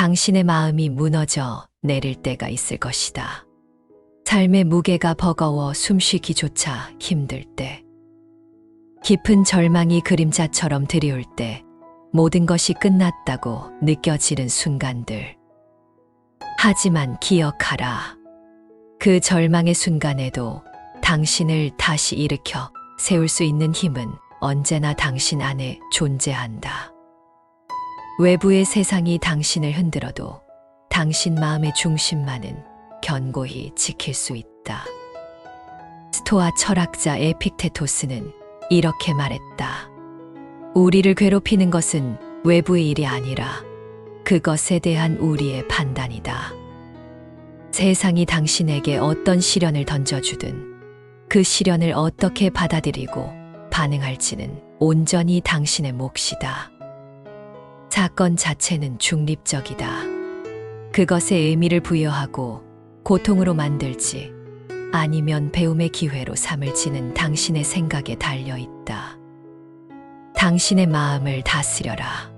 당신의 마음이 무너져 내릴 때가 있을 것이다. 삶의 무게가 버거워 숨쉬기조차 힘들 때, 깊은 절망이 그림자처럼 드리울 때, 모든 것이 끝났다고 느껴지는 순간들. 하지만 기억하라. 그 절망의 순간에도 당신을 다시 일으켜 세울 수 있는 힘은 언제나 당신 안에 존재한다. 외부의 세상이 당신을 흔들어도 당신 마음의 중심만은 견고히 지킬 수 있다. 스토아 철학자 에픽테토스는 이렇게 말했다. 우리를 괴롭히는 것은 외부의 일이 아니라 그것에 대한 우리의 판단이다. 세상이 당신에게 어떤 시련을 던져주든 그 시련을 어떻게 받아들이고 반응할지는 온전히 당신의 몫이다. 사건 자체는 중립적이다. 그것에 의미를 부여하고 고통으로 만들지 아니면 배움의 기회로 삼을지는 당신의 생각에 달려 있다. 당신의 마음을 다스려라.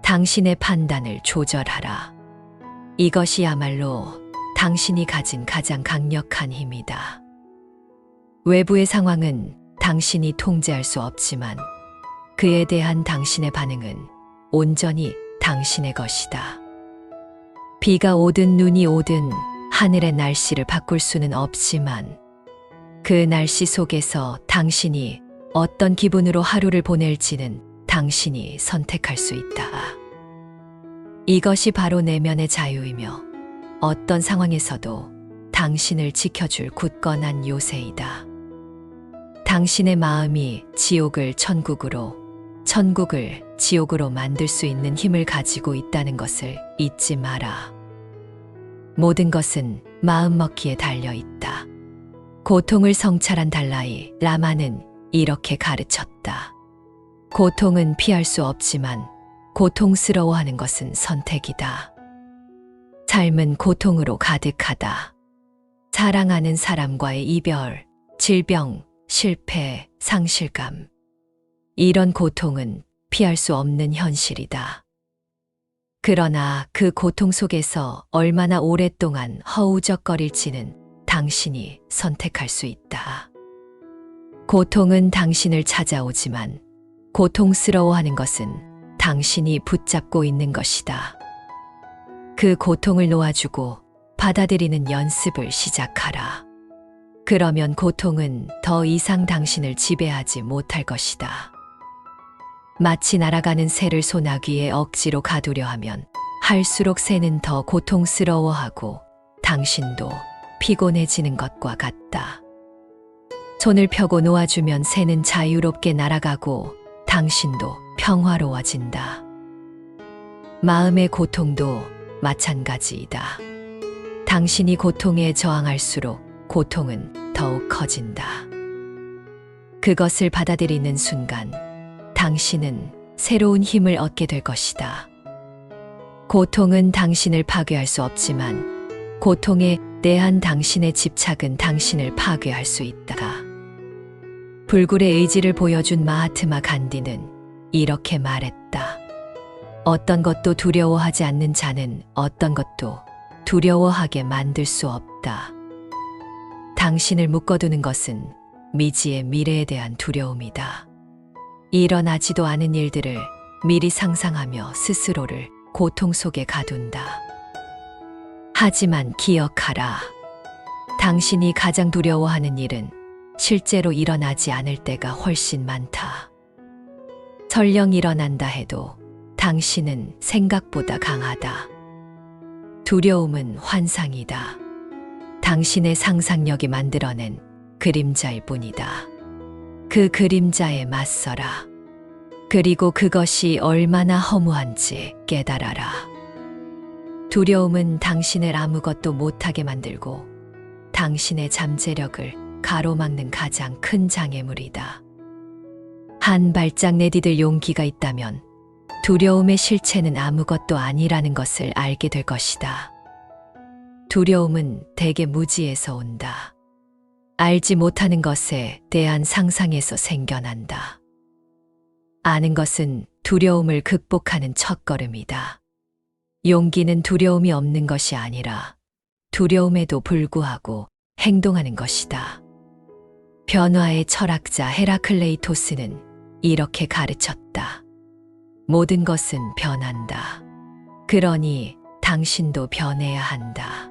당신의 판단을 조절하라. 이것이야말로 당신이 가진 가장 강력한 힘이다. 외부의 상황은 당신이 통제할 수 없지만 그에 대한 당신의 반응은 온전히 당신의 것이다. 비가 오든 눈이 오든 하늘의 날씨를 바꿀 수는 없지만 그 날씨 속에서 당신이 어떤 기분으로 하루를 보낼지는 당신이 선택할 수 있다. 이것이 바로 내면의 자유이며 어떤 상황에서도 당신을 지켜줄 굳건한 요새이다. 당신의 마음이 지옥을 천국으로, 천국을 지옥으로 만들 수 있는 힘을 가지고 있다는 것을 잊지 마라. 모든 것은 마음먹기에 달려 있다. 고통을 성찰한 달라이 라마는 이렇게 가르쳤다. 고통은 피할 수 없지만 고통스러워하는 것은 선택이다. 삶은 고통으로 가득하다. 사랑하는 사람과의 이별, 질병, 실패, 상실감. 이런 고통은 피할 수 없는 현실이다. 그러나 그 고통 속에서 얼마나 오랫동안 허우적거릴지는 당신이 선택할 수 있다. 고통은 당신을 찾아오지만 고통스러워하는 것은 당신이 붙잡고 있는 것이다. 그 고통을 놓아주고 받아들이는 연습을 시작하라. 그러면 고통은 더 이상 당신을 지배하지 못할 것이다. 마치 날아가는 새를 소나기에 억지로 가두려 하면 할수록 새는 더 고통스러워하고 당신도 피곤해지는 것과 같다. 손을 펴고 놓아주면 새는 자유롭게 날아가고 당신도 평화로워진다. 마음의 고통도 마찬가지이다. 당신이 고통에 저항할수록 고통은 더욱 커진다. 그것을 받아들이는 순간 당신은 새로운 힘을 얻게 될 것이다. 고통은 당신을 파괴할 수 없지만 고통에 대한 당신의 집착은 당신을 파괴할 수 있다. 불굴의 의지를 보여준 마하트마 간디는 이렇게 말했다. 어떤 것도 두려워하지 않는 자는 어떤 것도 두려워하게 만들 수 없다. 당신을 묶어두는 것은 미지의 미래에 대한 두려움이다. 일어나지도 않은 일들을 미리 상상하며 스스로를 고통 속에 가둔다. 하지만 기억하라. 당신이 가장 두려워하는 일은 실제로 일어나지 않을 때가 훨씬 많다. 설령 일어난다 해도 당신은 생각보다 강하다. 두려움은 환상이다. 당신의 상상력이 만들어낸 그림자일 뿐이다. 그 그림자에 맞서라. 그리고 그것이 얼마나 허무한지 깨달아라. 두려움은 당신을 아무것도 못하게 만들고 당신의 잠재력을 가로막는 가장 큰 장애물이다. 한 발짝 내디딜 용기가 있다면 두려움의 실체는 아무것도 아니라는 것을 알게 될 것이다. 두려움은 대개 무지에서 온다. 알지 못하는 것에 대한 상상에서 생겨난다. 아는 것은 두려움을 극복하는 첫걸음이다. 용기는 두려움이 없는 것이 아니라 두려움에도 불구하고 행동하는 것이다. 변화의 철학자 헤라클레이토스는 이렇게 가르쳤다. 모든 것은 변한다. 그러니 당신도 변해야 한다.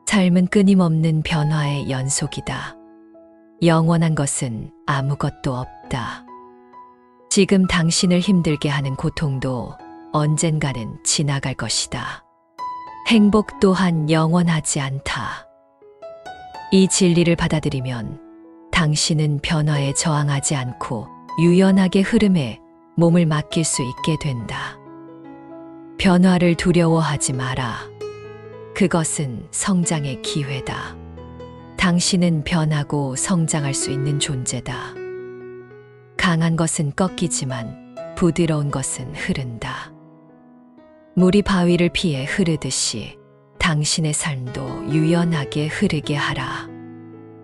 삶은 끊임없는 변화의 연속이다. 영원한 것은 아무것도 없다. 지금 당신을 힘들게 하는 고통도 언젠가는 지나갈 것이다. 행복 또한 영원하지 않다. 이 진리를 받아들이면 당신은 변화에 저항하지 않고 유연하게 흐름에 몸을 맡길 수 있게 된다. 변화를 두려워하지 마라. 그것은 성장의 기회다. 당신은 변하고 성장할 수 있는 존재다. 강한 것은 꺾이지만 부드러운 것은 흐른다. 물이 바위를 피해 흐르듯이 당신의 삶도 유연하게 흐르게 하라.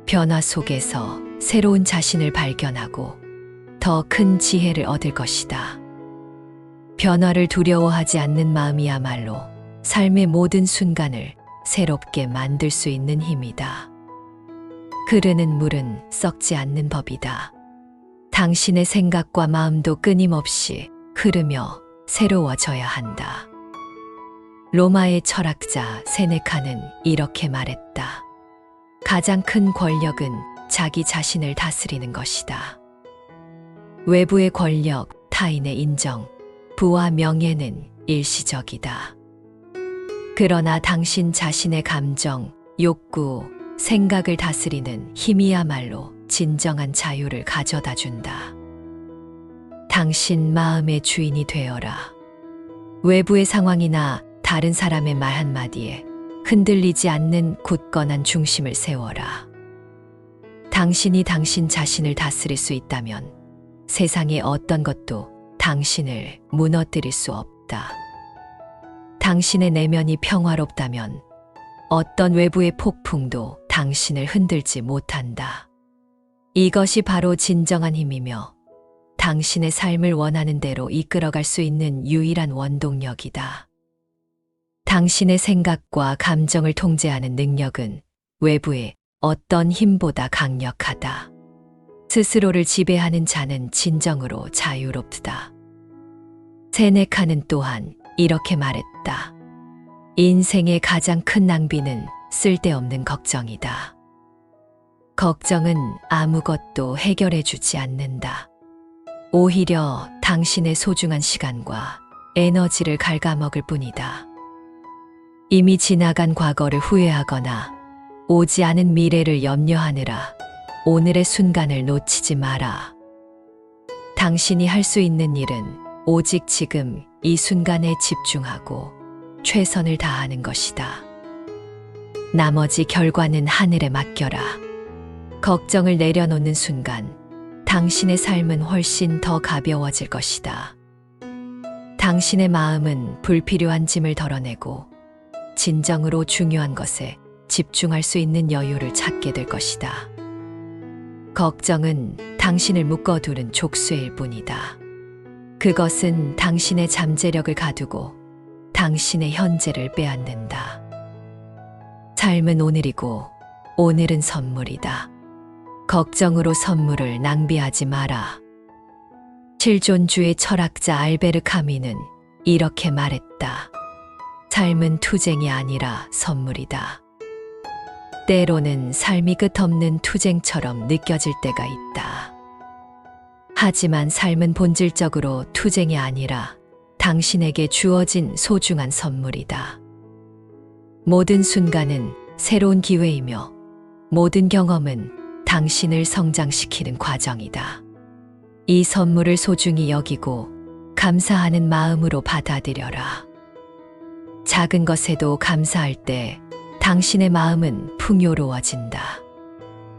변화 속에서 새로운 자신을 발견하고 더 큰 지혜를 얻을 것이다. 변화를 두려워하지 않는 마음이야말로 삶의 모든 순간을 새롭게 만들 수 있는 힘이다. 흐르는 물은 썩지 않는 법이다. 당신의 생각과 마음도 끊임없이 흐르며 새로워져야 한다. 로마의 철학자 세네카는 이렇게 말했다. 가장 큰 권력은 자기 자신을 다스리는 것이다. 외부의 권력, 타인의 인정, 부와 명예는 일시적이다. 그러나 당신 자신의 감정, 욕구, 생각을 다스리는 힘이야말로 진정한 자유를 가져다 준다. 당신 마음의 주인이 되어라. 외부의 상황이나 다른 사람의 말 한마디에 흔들리지 않는 굳건한 중심을 세워라. 당신이 당신 자신을 다스릴 수 있다면 세상의 어떤 것도 당신을 무너뜨릴 수 없다. 당신의 내면이 평화롭다면 어떤 외부의 폭풍도 당신을 흔들지 못한다. 이것이 바로 진정한 힘이며 당신의 삶을 원하는 대로 이끌어갈 수 있는 유일한 원동력이다. 당신의 생각과 감정을 통제하는 능력은 외부의 어떤 힘보다 강력하다. 스스로를 지배하는 자는 진정으로 자유롭다. 세네카는 또한 이렇게 말했다. 인생의 가장 큰 낭비는 쓸데없는 걱정이다. 걱정은 아무것도 해결해 주지 않는다. 오히려 당신의 소중한 시간과 에너지를 갉아먹을 뿐이다. 이미 지나간 과거를 후회하거나 오지 않은 미래를 염려하느라 오늘의 순간을 놓치지 마라. 당신이 할 수 있는 일은 오직 지금 이 순간에 집중하고 최선을 다하는 것이다. 나머지 결과는 하늘에 맡겨라. 걱정을 내려놓는 순간 당신의 삶은 훨씬 더 가벼워질 것이다. 당신의 마음은 불필요한 짐을 덜어내고 진정으로 중요한 것에 집중할 수 있는 여유를 찾게 될 것이다. 걱정은 당신을 묶어두는 족쇄일 뿐이다. 그것은 당신의 잠재력을 가두고 당신의 현재를 빼앗는다. 삶은 오늘이고 오늘은 선물이다. 걱정으로 선물을 낭비하지 마라. 실존주의 철학자 알베르 카미는 이렇게 말했다. 삶은 투쟁이 아니라 선물이다. 때로는 삶이 끝없는 투쟁처럼 느껴질 때가 있다. 하지만 삶은 본질적으로 투쟁이 아니라 당신에게 주어진 소중한 선물이다. 모든 순간은 새로운 기회이며 모든 경험은 당신을 성장시키는 과정이다. 이 선물을 소중히 여기고 감사하는 마음으로 받아들여라. 작은 것에도 감사할 때 당신의 마음은 풍요로워진다.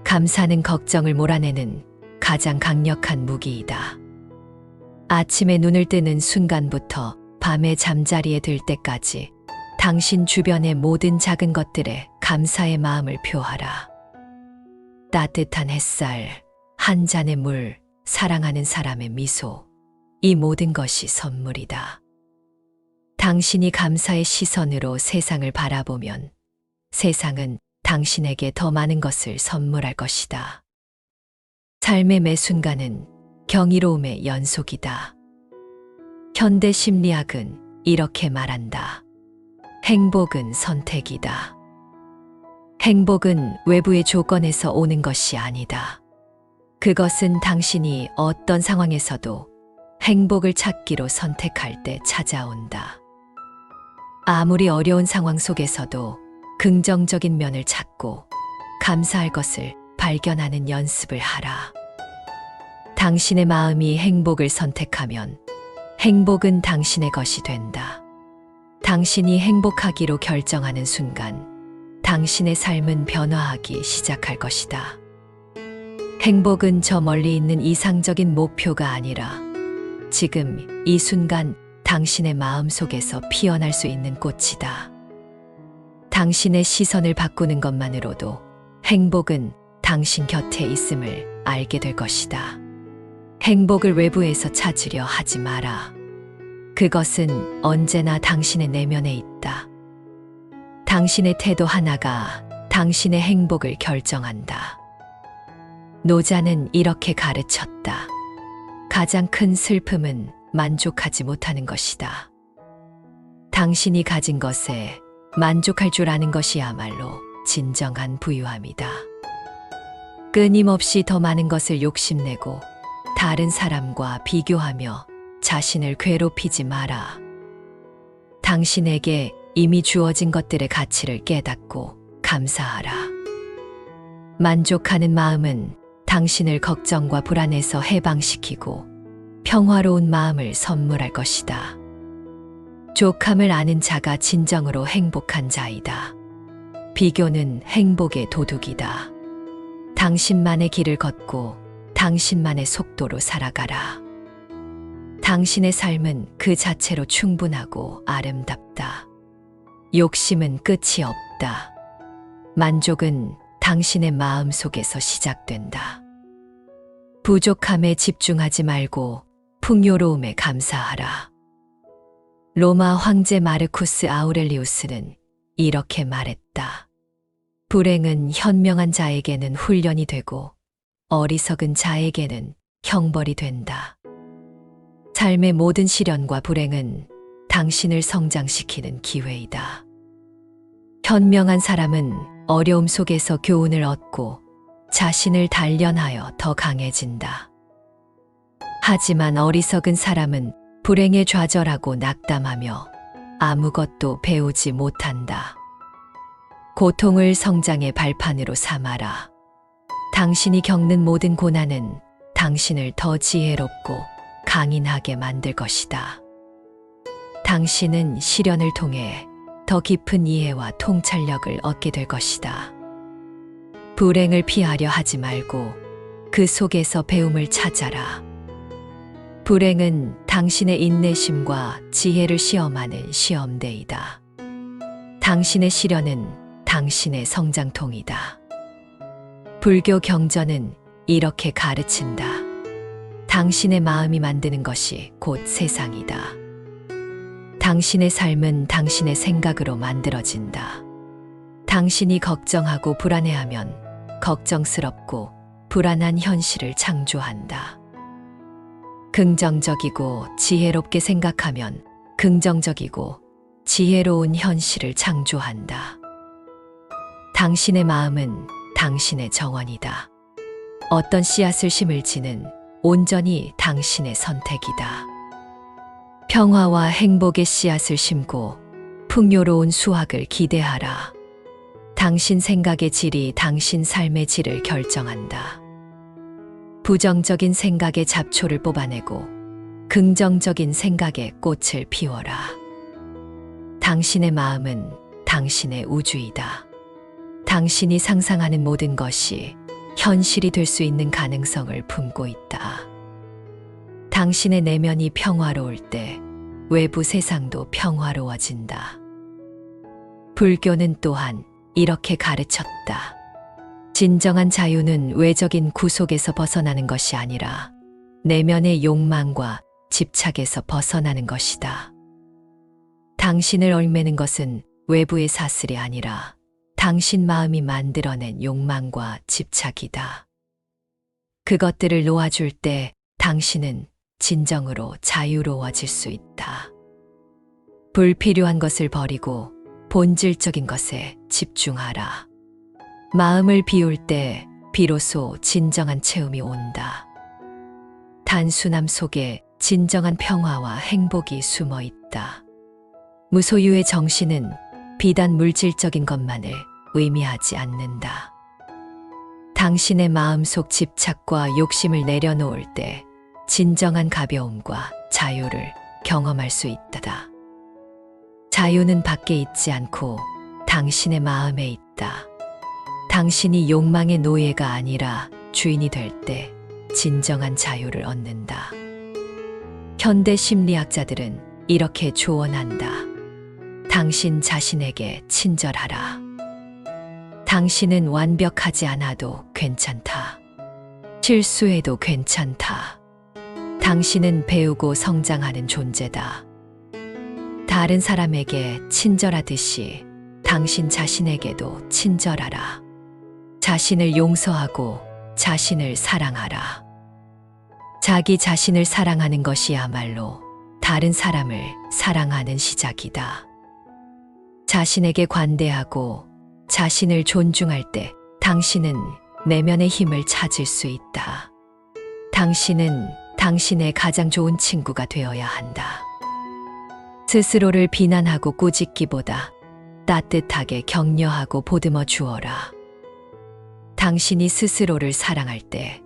감사는 걱정을 몰아내는 가장 강력한 무기이다. 아침에 눈을 뜨는 순간부터 밤에 잠자리에 들 때까지 당신 주변의 모든 작은 것들에 감사의 마음을 표하라. 따뜻한 햇살, 한 잔의 물, 사랑하는 사람의 미소, 이 모든 것이 선물이다. 당신이 감사의 시선으로 세상을 바라보면 세상은 당신에게 더 많은 것을 선물할 것이다. 삶의 매 순간은 경이로움의 연속이다. 현대 심리학은 이렇게 말한다. 행복은 선택이다. 행복은 외부의 조건에서 오는 것이 아니다. 그것은 당신이 어떤 상황에서도 행복을 찾기로 선택할 때 찾아온다. 아무리 어려운 상황 속에서도 긍정적인 면을 찾고 감사할 것을 발견하는 연습을 하라. 당신의 마음이 행복을 선택하면 행복은 당신의 것이 된다. 당신이 행복하기로 결정하는 순간 당신의 삶은 변화하기 시작할 것이다. 행복은 저 멀리 있는 이상적인 목표가 아니라 지금 이 순간 당신의 마음 속에서 피어날 수 있는 꽃이다. 당신의 시선을 바꾸는 것만으로도 행복은 당신 곁에 있음을 알게 될 것이다. 행복을 외부에서 찾으려 하지 마라. 그것은 언제나 당신의 내면에 있다. 당신의 태도 하나가 당신의 행복을 결정한다. 노자는 이렇게 가르쳤다. 가장 큰 슬픔은 만족하지 못하는 것이다. 당신이 가진 것에 만족할 줄 아는 것이야말로 진정한 부유함이다. 끊임없이 더 많은 것을 욕심내고 다른 사람과 비교하며 자신을 괴롭히지 마라. 당신에게 이미 주어진 것들의 가치를 깨닫고 감사하라. 만족하는 마음은 당신을 걱정과 불안에서 해방시키고 평화로운 마음을 선물할 것이다. 족함을 아는 자가 진정으로 행복한 자이다. 비교는 행복의 도둑이다. 당신만의 길을 걷고 당신만의 속도로 살아가라. 당신의 삶은 그 자체로 충분하고 아름답다. 욕심은 끝이 없다. 만족은 당신의 마음 속에서 시작된다. 부족함에 집중하지 말고 풍요로움에 감사하라. 로마 황제 마르쿠스 아우렐리우스는 이렇게 말했다. 불행은 현명한 자에게는 훈련이 되고 어리석은 자에게는 형벌이 된다. 삶의 모든 시련과 불행은 당신을 성장시키는 기회이다. 현명한 사람은 어려움 속에서 교훈을 얻고 자신을 단련하여 더 강해진다. 하지만 어리석은 사람은 불행에 좌절하고 낙담하며 아무것도 배우지 못한다. 고통을 성장의 발판으로 삼아라. 당신이 겪는 모든 고난은 당신을 더 지혜롭고 강인하게 만들 것이다. 당신은 시련을 통해 더 깊은 이해와 통찰력을 얻게 될 것이다. 불행을 피하려 하지 말고 그 속에서 배움을 찾아라. 불행은 당신의 인내심과 지혜를 시험하는 시험대이다. 당신의 시련은 당신의 성장통이다. 불교 경전은 이렇게 가르친다. 당신의 마음이 만드는 것이 곧 세상이다. 당신의 삶은 당신의 생각으로 만들어진다. 당신이 걱정하고 불안해하면 걱정스럽고 불안한 현실을 창조한다. 긍정적이고 지혜롭게 생각하면 긍정적이고 지혜로운 현실을 창조한다. 당신의 마음은 당신의 정원이다. 어떤 씨앗을 심을지는 온전히 당신의 선택이다. 평화와 행복의 씨앗을 심고 풍요로운 수확을 기대하라. 당신 생각의 질이 당신 삶의 질을 결정한다. 부정적인 생각의 잡초를 뽑아내고 긍정적인 생각의 꽃을 피워라. 당신의 마음은 당신의 우주이다. 당신이 상상하는 모든 것이 현실이 될 수 있는 가능성을 품고 있다. 당신의 내면이 평화로울 때 외부 세상도 평화로워진다. 불교는 또한 이렇게 가르쳤다. 진정한 자유는 외적인 구속에서 벗어나는 것이 아니라 내면의 욕망과 집착에서 벗어나는 것이다. 당신을 얽매는 것은 외부의 사슬이 아니라 당신 마음이 만들어낸 욕망과 집착이다. 그것들을 놓아줄 때 당신은 진정으로 자유로워질 수 있다. 불필요한 것을 버리고 본질적인 것에 집중하라. 마음을 비울 때 비로소 진정한 체험이 온다. 단순함 속에 진정한 평화와 행복이 숨어 있다. 무소유의 정신은 비단 물질적인 것만을 의미하지 않는다. 당신의 마음속 집착과 욕심을 내려놓을 때 진정한 가벼움과 자유를 경험할 수 있다. 자유는 밖에 있지 않고 당신의 마음에 있다. 당신이 욕망의 노예가 아니라 주인이 될 때 진정한 자유를 얻는다. 현대 심리학자들은 이렇게 조언한다. 당신 자신에게 친절하라. 당신은 완벽하지 않아도 괜찮다. 실수해도 괜찮다. 당신은 배우고 성장하는 존재다. 다른 사람에게 친절하듯이 당신 자신에게도 친절하라. 자신을 용서하고 자신을 사랑하라. 자기 자신을 사랑하는 것이야말로 다른 사람을 사랑하는 시작이다. 자신에게 관대하고 자신을 존중할 때 당신은 내면의 힘을 찾을 수 있다. 당신은 당신의 가장 좋은 친구가 되어야 한다. 스스로를 비난하고 꾸짖기보다 따뜻하게 격려하고 보듬어 주어라. 당신이 스스로를 사랑할 때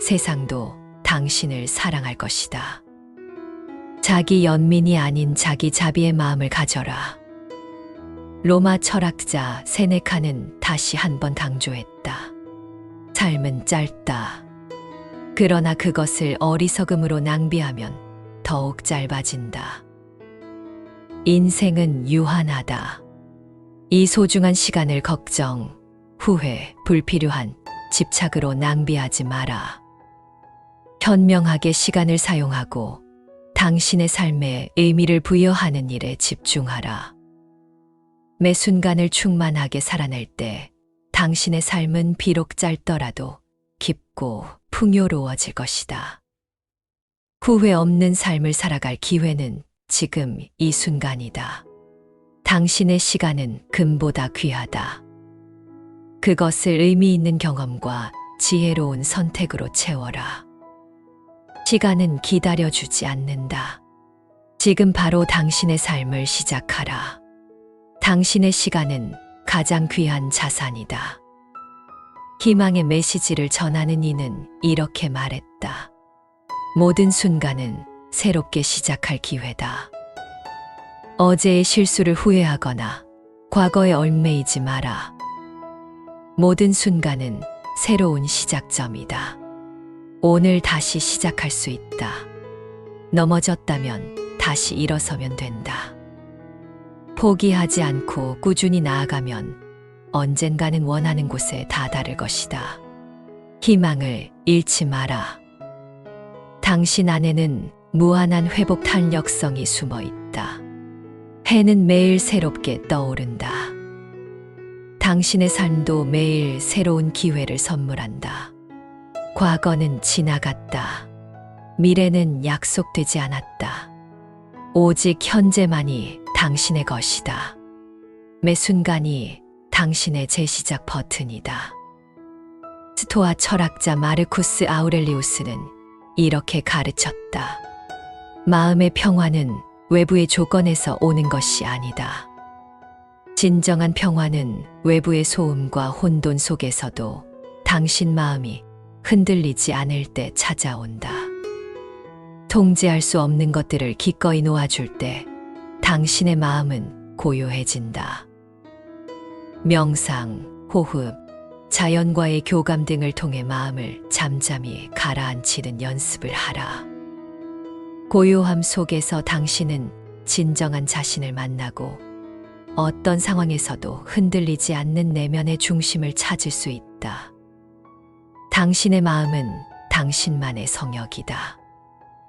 세상도 당신을 사랑할 것이다. 자기 연민이 아닌 자기 자비의 마음을 가져라. 로마 철학자 세네카는 다시 한번 강조했다. 삶은 짧다. 그러나 그것을 어리석음으로 낭비하면 더욱 짧아진다. 인생은 유한하다. 이 소중한 시간을 걱정, 후회, 불필요한 집착으로 낭비하지 마라. 현명하게 시간을 사용하고 당신의 삶에 의미를 부여하는 일에 집중하라. 매 순간을 충만하게 살아낼 때 당신의 삶은 비록 짧더라도 깊고 풍요로워질 것이다. 후회 없는 삶을 살아갈 기회는 지금 이 순간이다. 당신의 시간은 금보다 귀하다. 그것을 의미 있는 경험과 지혜로운 선택으로 채워라. 시간은 기다려주지 않는다. 지금 바로 당신의 삶을 시작하라. 당신의 시간은 가장 귀한 자산이다. 희망의 메시지를 전하는 이는 이렇게 말했다. 모든 순간은 새롭게 시작할 기회다. 어제의 실수를 후회하거나 과거에 얽매이지 마라. 모든 순간은 새로운 시작점이다. 오늘 다시 시작할 수 있다. 넘어졌다면 다시 일어서면 된다. 포기하지 않고 꾸준히 나아가면 언젠가는 원하는 곳에 다다를 것이다. 희망을 잃지 마라. 당신 안에는 무한한 회복 탄력성이 숨어 있다. 해는 매일 새롭게 떠오른다. 당신의 삶도 매일 새로운 기회를 선물한다. 과거는 지나갔다. 미래는 약속되지 않았다. 오직 현재만이 당신의 것이다. 매 순간이 당신의 재시작 버튼이다. 스토아 철학자 마르쿠스 아우렐리우스는 이렇게 가르쳤다. 마음의 평화는 외부의 조건에서 오는 것이 아니다. 진정한 평화는 외부의 소음과 혼돈 속에서도 당신 마음이 흔들리지 않을 때 찾아온다. 통제할 수 없는 것들을 기꺼이 놓아줄 때 당신의 마음은 고요해진다. 명상, 호흡, 자연과의 교감 등을 통해 마음을 잠잠히 가라앉히는 연습을 하라. 고요함 속에서 당신은 진정한 자신을 만나고 어떤 상황에서도 흔들리지 않는 내면의 중심을 찾을 수 있다. 당신의 마음은 당신만의 성역이다.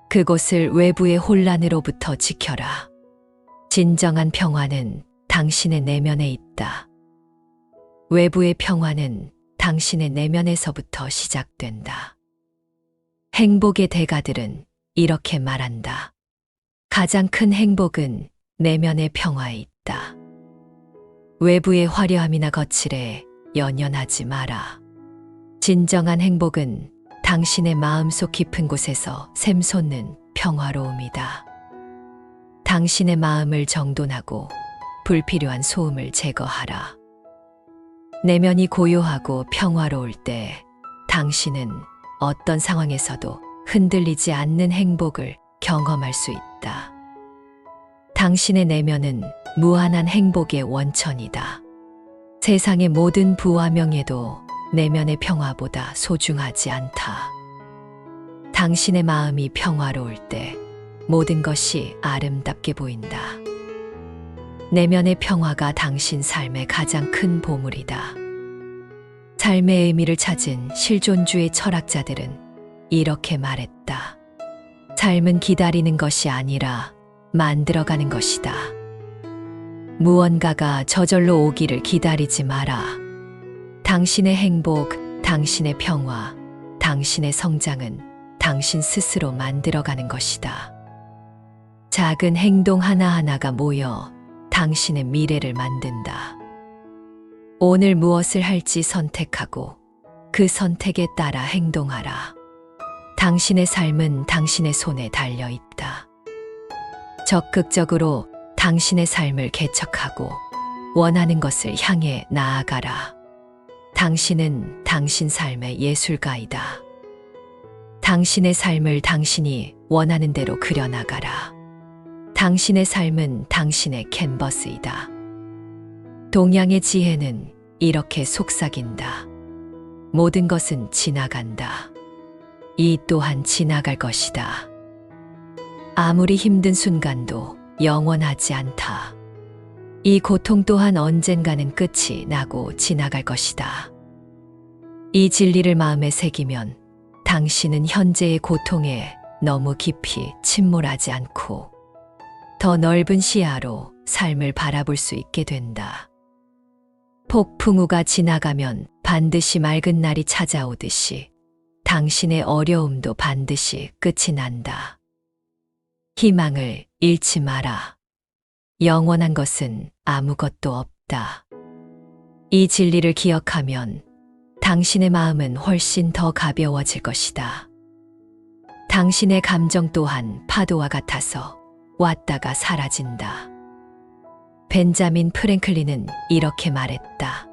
그곳을 외부의 혼란으로부터 지켜라. 진정한 평화는 당신의 내면에 있다. 외부의 평화는 당신의 내면에서부터 시작된다. 행복의 대가들은 이렇게 말한다. 가장 큰 행복은 내면의 평화에 있다. 외부의 화려함이나 거칠에 연연하지 마라. 진정한 행복은 당신의 마음속 깊은 곳에서 샘솟는 평화로움이다. 당신의 마음을 정돈하고 불필요한 소음을 제거하라. 내면이 고요하고 평화로울 때 당신은 어떤 상황에서도 흔들리지 않는 행복을 경험할 수 있다. 당신의 내면은 무한한 행복의 원천이다. 세상의 모든 부와 명예도 내면의 평화보다 소중하지 않다. 당신의 마음이 평화로울 때 모든 것이 아름답게 보인다. 내면의 평화가 당신 삶의 가장 큰 보물이다. 삶의 의미를 찾은 실존주의 철학자들은 이렇게 말했다. 삶은 기다리는 것이 아니라 만들어가는 것이다. 무언가가 저절로 오기를 기다리지 마라. 당신의 행복, 당신의 평화, 당신의 성장은 당신 스스로 만들어가는 것이다. 작은 행동 하나하나가 모여 당신의 미래를 만든다. 오늘 무엇을 할지 선택하고 그 선택에 따라 행동하라. 당신의 삶은 당신의 손에 달려 있다. 적극적으로 당신의 삶을 개척하고 원하는 것을 향해 나아가라. 당신은 당신 삶의 예술가이다. 당신의 삶을 당신이 원하는 대로 그려나가라. 당신의 삶은 당신의 캔버스이다. 동양의 지혜는 이렇게 속삭인다. 모든 것은 지나간다. 이 또한 지나갈 것이다. 아무리 힘든 순간도 영원하지 않다. 이 고통 또한 언젠가는 끝이 나고 지나갈 것이다. 이 진리를 마음에 새기면 당신은 현재의 고통에 너무 깊이 침몰하지 않고 더 넓은 시야로 삶을 바라볼 수 있게 된다. 폭풍우가 지나가면 반드시 맑은 날이 찾아오듯이 당신의 어려움도 반드시 끝이 난다. 희망을 잃지 마라. 영원한 것은 아무것도 없다. 이 진리를 기억하면 당신의 마음은 훨씬 더 가벼워질 것이다. 당신의 감정 또한 파도와 같아서 왔다가 사라진다. 벤자민 프랭클린은 이렇게 말했다.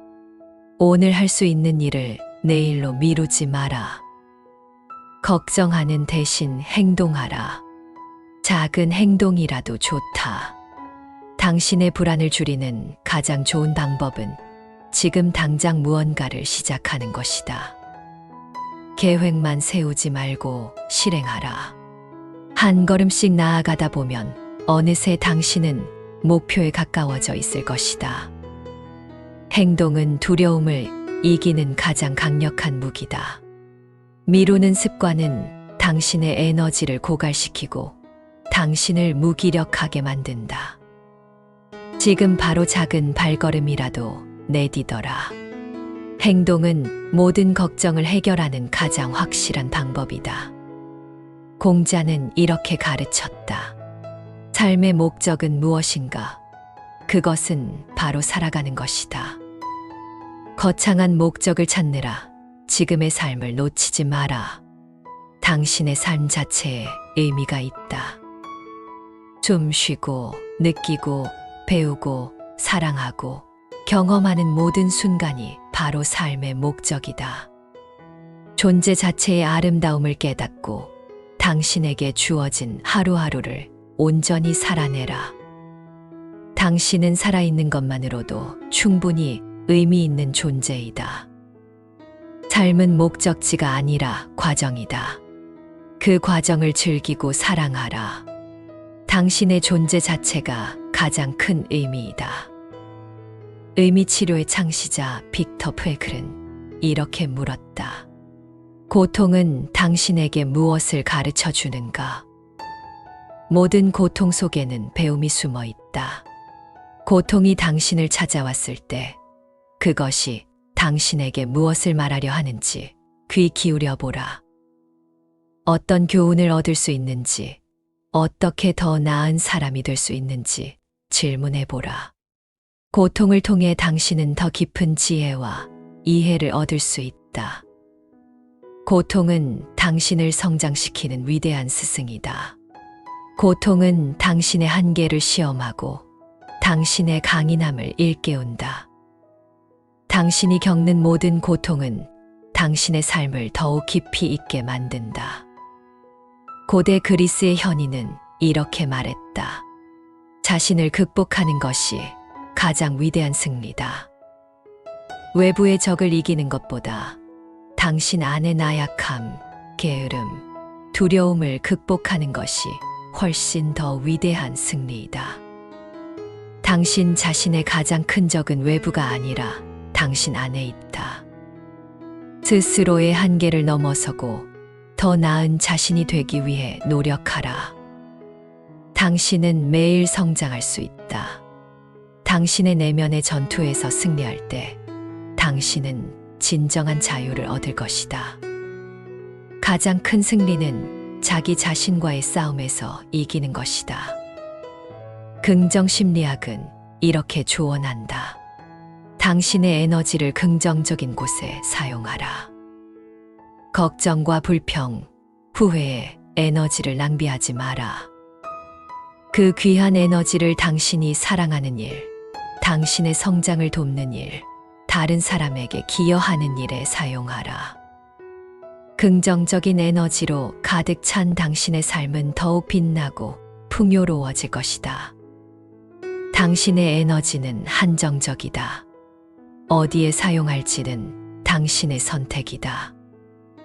오늘 할 수 있는 일을 내일로 미루지 마라. 걱정하는 대신 행동하라. 작은 행동이라도 좋다. 당신의 불안을 줄이는 가장 좋은 방법은 지금 당장 무언가를 시작하는 것이다. 계획만 세우지 말고 실행하라. 한 걸음씩 나아가다 보면 어느새 당신은 목표에 가까워져 있을 것이다. 행동은 두려움을 이기는 가장 강력한 무기다. 미루는 습관은 당신의 에너지를 고갈시키고 당신을 무기력하게 만든다. 지금 바로 작은 발걸음이라도 내디뎌라. 행동은 모든 걱정을 해결하는 가장 확실한 방법이다. 공자는 이렇게 가르쳤다. 삶의 목적은 무엇인가? 그것은 바로 살아가는 것이다. 거창한 목적을 찾느라 지금의 삶을 놓치지 마라. 당신의 삶 자체에 의미가 있다. 숨 쉬고 느끼고 배우고 사랑하고 경험하는 모든 순간이 바로 삶의 목적이다. 존재 자체의 아름다움을 깨닫고 당신에게 주어진 하루하루를 온전히 살아내라. 당신은 살아있는 것만으로도 충분히 의미 있는 존재이다. 삶은 목적지가 아니라 과정이다. 그 과정을 즐기고 사랑하라. 당신의 존재 자체가 가장 큰 의미이다. 의미치료의 창시자 빅터 프랭클은 이렇게 물었다. 고통은 당신에게 무엇을 가르쳐 주는가? 모든 고통 속에는 배움이 숨어 있다. 있다. 고통이 당신을 찾아왔을 때 그것이 당신에게 무엇을 말하려 하는지 귀 기울여 보라. 어떤 교훈을 얻을 수 있는지, 어떻게 더 나은 사람이 될 수 있는지 질문해 보라. 고통을 통해 당신은 더 깊은 지혜와 이해를 얻을 수 있다. 고통은 당신을 성장시키는 위대한 스승이다. 고통은 당신의 한계를 시험하고 당신의 강인함을 일깨운다. 당신이 겪는 모든 고통은 당신의 삶을 더욱 깊이 있게 만든다. 고대 그리스의 현인은 이렇게 말했다. 자신을 극복하는 것이 가장 위대한 승리다. 외부의 적을 이기는 것보다 당신 안의 나약함, 게으름, 두려움을 극복하는 것이 훨씬 더 위대한 승리이다. 당신 자신의 가장 큰 적은 외부가 아니라 당신 안에 있다. 스스로의 한계를 넘어서고 더 나은 자신이 되기 위해 노력하라. 당신은 매일 성장할 수 있다. 당신의 내면의 전투에서 승리할 때 당신은 진정한 자유를 얻을 것이다. 가장 큰 승리는 자기 자신과의 싸움에서 이기는 것이다. 긍정 심리학은 이렇게 조언한다. 당신의 에너지를 긍정적인 곳에 사용하라. 걱정과 불평, 후회에 에너지를 낭비하지 마라. 그 귀한 에너지를 당신이 사랑하는 일, 당신의 성장을 돕는 일, 다른 사람에게 기여하는 일에 사용하라. 긍정적인 에너지로 가득 찬 당신의 삶은 더욱 빛나고 풍요로워질 것이다. 당신의 에너지는 한정적이다. 어디에 사용할지는 당신의 선택이다.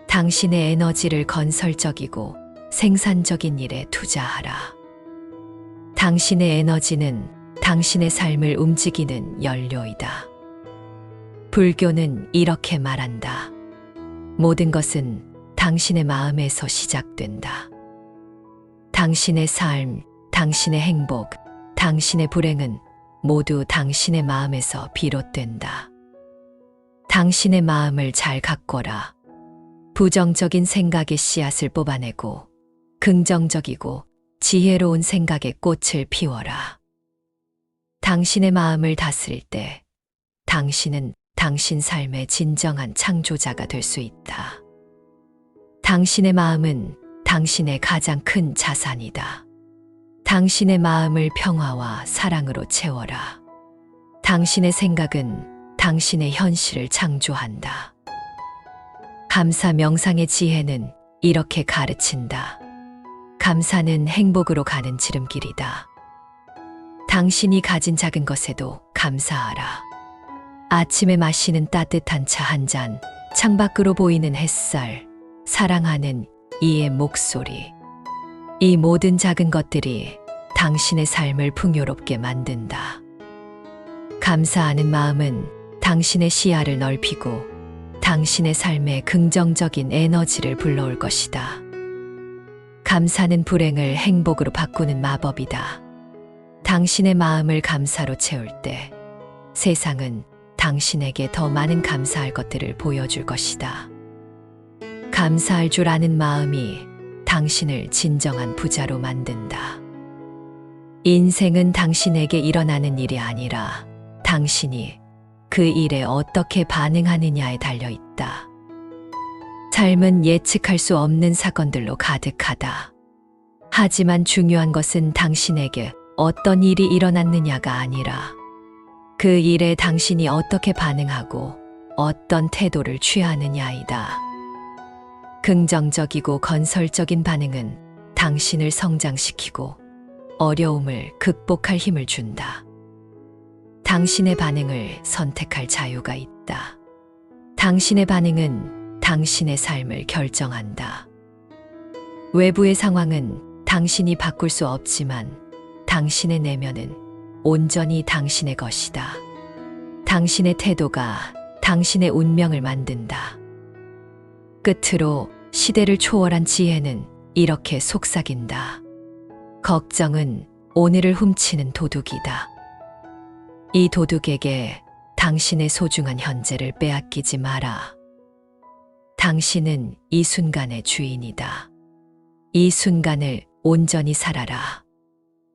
당신의 에너지를 건설적이고 생산적인 일에 투자하라. 당신의 에너지는 당신의 삶을 움직이는 연료이다. 불교는 이렇게 말한다. 모든 것은 당신의 마음에서 시작된다. 당신의 삶, 당신의 행복, 당신의 불행은 모두 당신의 마음에서 비롯된다. 당신의 마음을 잘 가꿔라. 부정적인 생각의 씨앗을 뽑아내고 긍정적이고 지혜로운 생각의 꽃을 피워라. 당신의 마음을 다스릴 때 당신은 당신 삶의 진정한 창조자가 될 수 있다. 당신의 마음은 당신의 가장 큰 자산이다. 당신의 마음을 평화와 사랑으로 채워라. 당신의 생각은 당신의 현실을 창조한다. 감사 명상의 지혜는 이렇게 가르친다. 감사는 행복으로 가는 지름길이다. 당신이 가진 작은 것에도 감사하라. 아침에 마시는 따뜻한 차 한 잔, 창밖으로 보이는 햇살, 사랑하는 이의 목소리. 이 모든 작은 것들이 당신의 삶을 풍요롭게 만든다. 감사하는 마음은 당신의 시야를 넓히고 당신의 삶에 긍정적인 에너지를 불러올 것이다. 감사는 불행을 행복으로 바꾸는 마법이다. 당신의 마음을 감사로 채울 때 세상은 당신에게 더 많은 감사할 것들을 보여줄 것이다. 감사할 줄 아는 마음이 당신을 진정한 부자로 만든다. 인생은 당신에게 일어나는 일이 아니라 당신이 그 일에 어떻게 반응하느냐에 달려 있다. 삶은 예측할 수 없는 사건들로 가득하다. 하지만 중요한 것은 당신에게 어떤 일이 일어났느냐가 아니라 그 일에 당신이 어떻게 반응하고 어떤 태도를 취하느냐이다. 긍정적이고 건설적인 반응은 당신을 성장시키고 어려움을 극복할 힘을 준다. 당신의 반응을 선택할 자유가 있다. 당신의 반응은 당신의 삶을 결정한다. 외부의 상황은 당신이 바꿀 수 없지만 당신의 내면은 온전히 당신의 것이다. 당신의 태도가 당신의 운명을 만든다. 끝으로 시대를 초월한 지혜는 이렇게 속삭인다. 걱정은 오늘을 훔치는 도둑이다. 이 도둑에게 당신의 소중한 현재를 빼앗기지 마라. 당신은 이 순간의 주인이다. 이 순간을 온전히 살아라.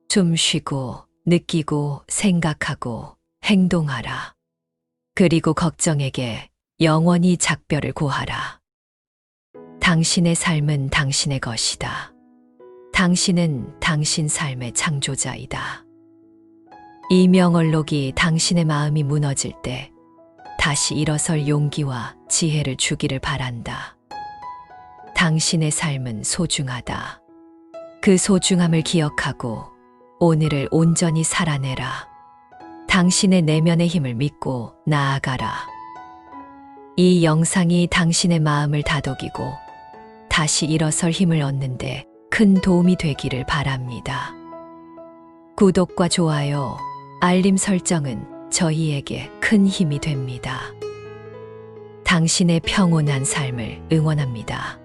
숨 쉬고, 느끼고, 생각하고, 행동하라. 그리고 걱정에게 영원히 작별을 고하라. 당신의 삶은 당신의 것이다. 당신은 당신 삶의 창조자이다. 이 명언록이 당신의 마음이 무너질 때 다시 일어설 용기와 지혜를 주기를 바란다. 당신의 삶은 소중하다. 그 소중함을 기억하고 오늘을 온전히 살아내라. 당신의 내면의 힘을 믿고 나아가라. 이 영상이 당신의 마음을 다독이고 다시 일어설 힘을 얻는데 큰 도움이 되기를 바랍니다. 구독과 좋아요, 알림 설정은 저희에게 큰 힘이 됩니다. 당신의 평온한 삶을 응원합니다.